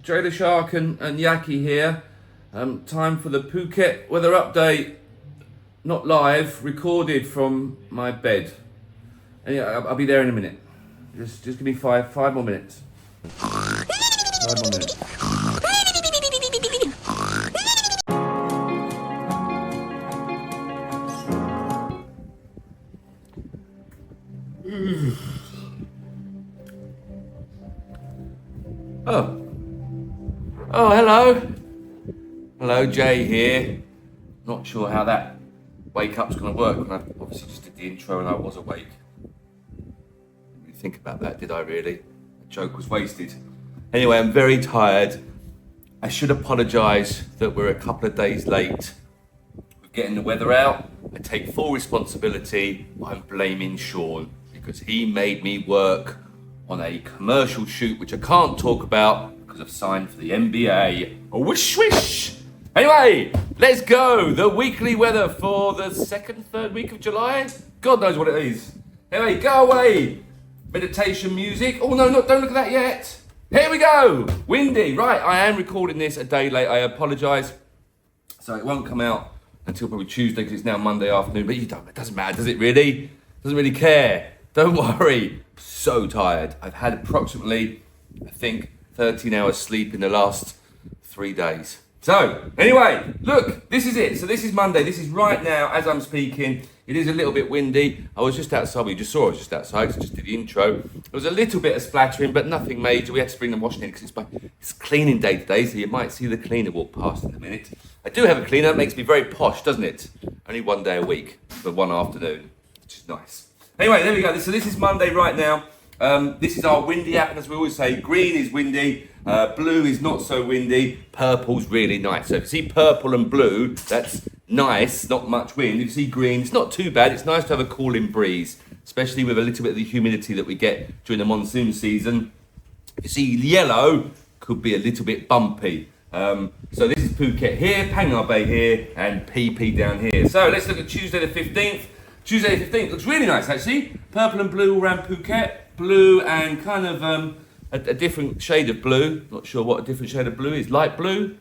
Jay the Shark and Yaki here. Time for the Phuket weather update. Not live, recorded from my bed. And yeah, I'll be there in a minute. Just give me five more minutes. 5 more minutes. Oh, hello. Hello, Jay here. Not sure how that wake up's going to work when I obviously just did the intro and I was awake. Didn't really think about that, did I really? The joke was wasted. Anyway, I'm very tired. I should apologise that we're a couple of days late with getting the weather out. I take full responsibility. I'm blaming Sean because he made me work on a commercial shoot which I can't talk about because I've signed for the NBA. A wish wish! Anyway, let's go! The weekly weather for the third week of July? God knows what it is. Anyway, go away! Meditation music. Oh no, don't look at that yet. Here we go! Windy. Right, I am recording this a day late. I apologise. So it won't come out until probably Tuesday because it's now Monday afternoon. But it doesn't matter, does it really? Doesn't really care. Don't worry. So tired. I've had approximately, I think, 13 hours sleep in the last 3 days. So, anyway, look, this is it. So this is Monday. This is right now as I'm speaking. It is a little bit windy. I was just outside. Well, you just saw I was just outside because I just did the intro. There was a little bit of splattering, but nothing major. We had to bring the washing in because it's cleaning day today, so you might see the cleaner walk past in a minute. I do have a cleaner. It makes me very posh, doesn't it? Only one day a week for one afternoon, which is nice. Anyway, there we go. So this is Monday right now. This is our windy app, and as we always say, green is windy, blue is not so windy, purple's really nice. So if you see purple and blue, that's nice, not much wind. If you see green, it's not too bad. It's nice to have a cooling breeze, especially with a little bit of the humidity that we get during the monsoon season. If you see yellow, could be a little bit bumpy. So this is Phuket here, Pangar Bay here, and PP down here. So let's look at Tuesday the 15th. Tuesday the 15th looks really nice actually. Purple and blue all around Phuket. Blue and kind of a different shade of blue. Not sure what a different shade of blue is. Light blue?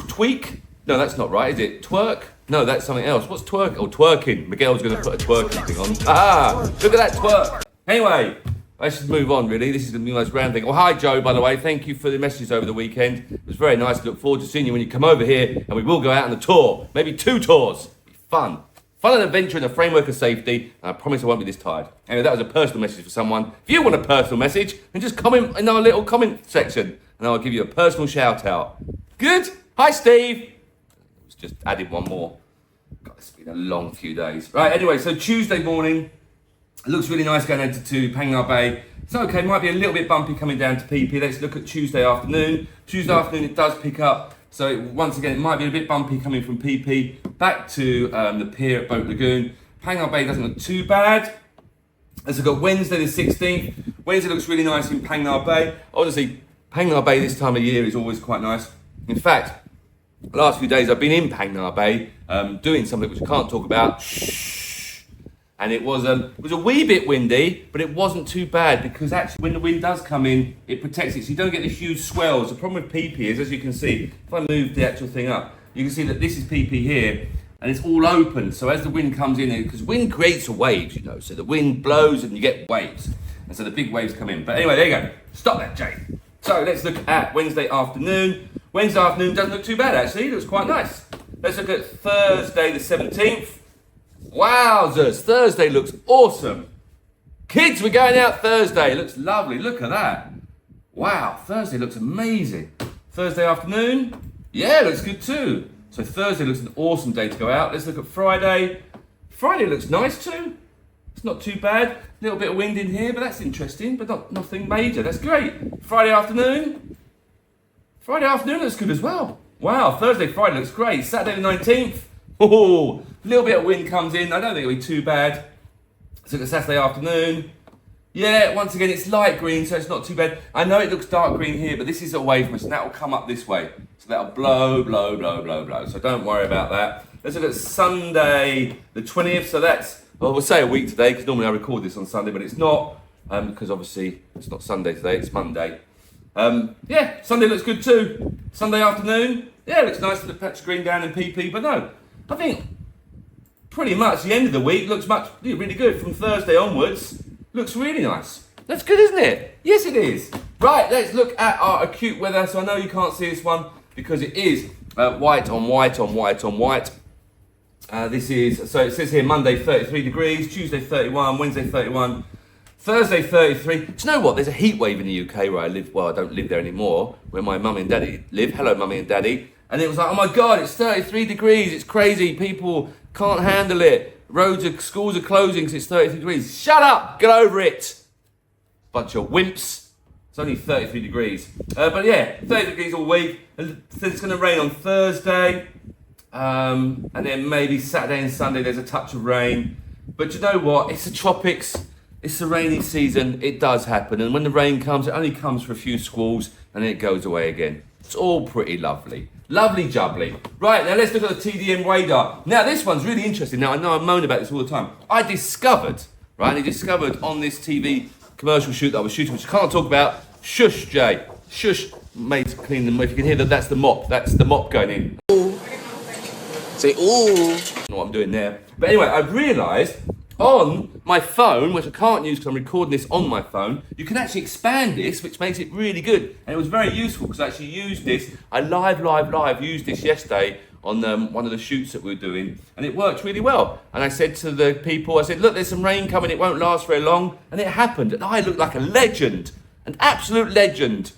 Tweak? No, that's not right, is it? Twerk? No, that's something else. What's twerk? Oh, twerking. Miguel's going to put a twerking thing on. Ah, look at that twerk. Anyway, let's just move on really. This is going to be the most random thing. Oh, hi Joe, by the way. Thank you for the messages over the weekend. It was very nice. Look forward to seeing you when you come over here and we will go out on a tour. Maybe 2 tours. Be fun. Fun and adventure in the framework of safety, and I promise I won't be this tired. Anyway, that was a personal message for someone. If you want a personal message, then just comment in our little comment section, and I'll give you a personal shout out. Good? Hi, Steve. I was just adding one more. God, it's been a long few days. Right, anyway, so Tuesday morning, it looks really nice going into to Pangar Bay. It's okay, might be a little bit bumpy coming down to PP. Let's look at Tuesday afternoon. Tuesday afternoon, it does pick up. So once again, it might be a bit bumpy coming from PP back to the pier at Boat Lagoon. Pangar Bay doesn't look too bad. Let's look at Wednesday the 16th. Wednesday looks really nice in Pangar Bay. Honestly, Pangar Bay this time of year is always quite nice. In fact, the last few days I've been in Pangar Bay doing something which I can't talk about. Shh. And it was a wee bit windy, but it wasn't too bad because actually when the wind does come in, it protects it so you don't get the huge swells. The problem with PP is, as you can see, if I move the actual thing up, you can see that this is PP here and it's all open. So as the wind comes in, because wind creates waves, you know, so the wind blows and you get waves. And so the big waves come in. But anyway, there you go. Stop that, Jay. So let's look at Wednesday afternoon. Wednesday afternoon doesn't look too bad actually, it looks quite nice. Let's look at Thursday the 17th. Wowzers, Thursday looks awesome. Kids, we're going out Thursday. It looks lovely, look at that. Wow, Thursday looks amazing. Thursday afternoon, yeah, looks good too. So Thursday looks an awesome day to go out. Let's look at Friday. Friday looks nice too. It's not too bad. A little bit of wind in here, but that's interesting, but nothing major. That's great. Friday afternoon. Friday afternoon looks good as well. Wow, Thursday, Friday looks great. Saturday the 19th. Oh, a little bit of wind comes in. I don't think it'll be too bad. Let's look at Saturday afternoon. Yeah, once again, it's light green, so it's not too bad. I know it looks dark green here, but this is away from us, and that will come up this way. So that'll blow, blow, blow, blow, blow. So don't worry about that. Let's look at Sunday the 20th. So that's, well, we'll say a week today, because normally I record this on Sunday, but it's not, because obviously it's not Sunday today, it's Monday. Yeah, Sunday looks good too. Sunday afternoon, yeah, looks nice with the patch of green down in PP. But no, I think pretty much the end of the week looks really good. From Thursday onwards, looks really nice. That's good, isn't it? Yes, it is. Right, let's look at our acute weather. So I know you can't see this one because it is white on white on white on white. This is, so it says here Monday 33 degrees, Tuesday 31, Wednesday 31, Thursday 33. Do you know what? There's a heat wave in the UK where I live. Well, I don't live there anymore, where my mummy and daddy live. Hello, mummy and daddy. And it was like, oh my God, it's 33 degrees. It's crazy. People can't handle it. Schools are closing because it's 33 degrees. Shut up. Get over it. Bunch of wimps. It's only 33 degrees. But yeah, 30 degrees all week. And it's going to rain on Thursday. And then maybe Saturday and Sunday there's a touch of rain. But you know what? It's the tropics. It's the rainy season. It does happen. And when the rain comes, it only comes for a few squalls and then it goes away again. It's all pretty lovely. Lovely jubbly. Right, now let's look at the TDM radar. Now this one's really interesting. Now I know I moan about this all the time. I discovered on this TV commercial shoot that I was shooting, which I can't talk about. Shush, Jay. Shush, mate, clean them. If you can hear that, that's the mop. That's the mop going in. Ooh. Say, ooh. I don't know what I'm doing there. But anyway, I've realised on my phone, which I can't use because I'm recording this on my phone, you can actually expand this, which makes it really good. And it was very useful because I actually used this. I live used this yesterday on one of the shoots that we were doing, and it worked really well. And I said to the people, I said, look, there's some rain coming, it won't last very long. And it happened, and I looked like a legend, an absolute legend.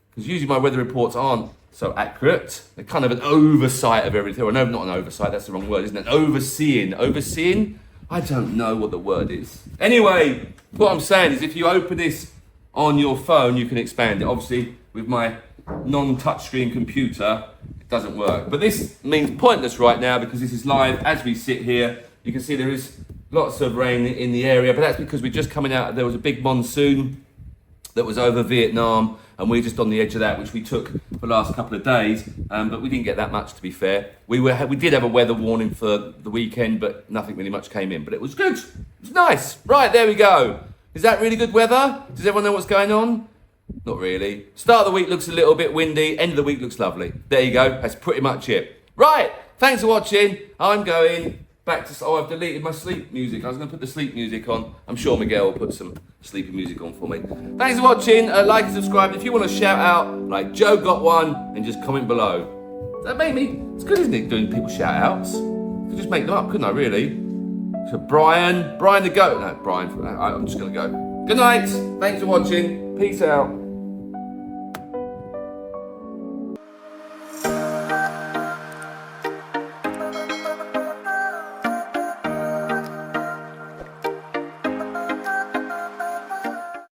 Because usually my weather reports aren't so accurate. They're kind of an oversight of everything. Or no, not an oversight, that's the wrong word, isn't it? Overseeing. Overseeing? I don't know what the word is. Anyway, what I'm saying is if you open this on your phone, you can expand it. Obviously, with my non-touchscreen computer, it doesn't work. But this means pointless right now because this is live as we sit here. You can see there is lots of rain in the area, but that's because we're just coming out. There was a big monsoon that was over Vietnam, and we're just on the edge of that, which we took for the last couple of days, but we didn't get that much, to be fair. We did have a weather warning for the weekend, but nothing really much came in, but it was good. It was nice. Right, there we go. Is that really good weather? Does everyone know what's going on? Not really. Start of the week looks a little bit windy, end of the week looks lovely. There you go, that's pretty much it. Right, thanks for watching. I'm going back to, I've deleted my sleep music. I was going to put the sleep music on. I'm sure Miguel will put some sleepy music on for me. Thanks for watching. Like and subscribe. If you want to shout out like Joe got one, and just comment below. That made me, it's good, isn't it, doing people shout outs? I could just make them up, couldn't I, really? So Brian the goat. No, Brian, I'm just going to go. Good night. Thanks for watching. Peace out.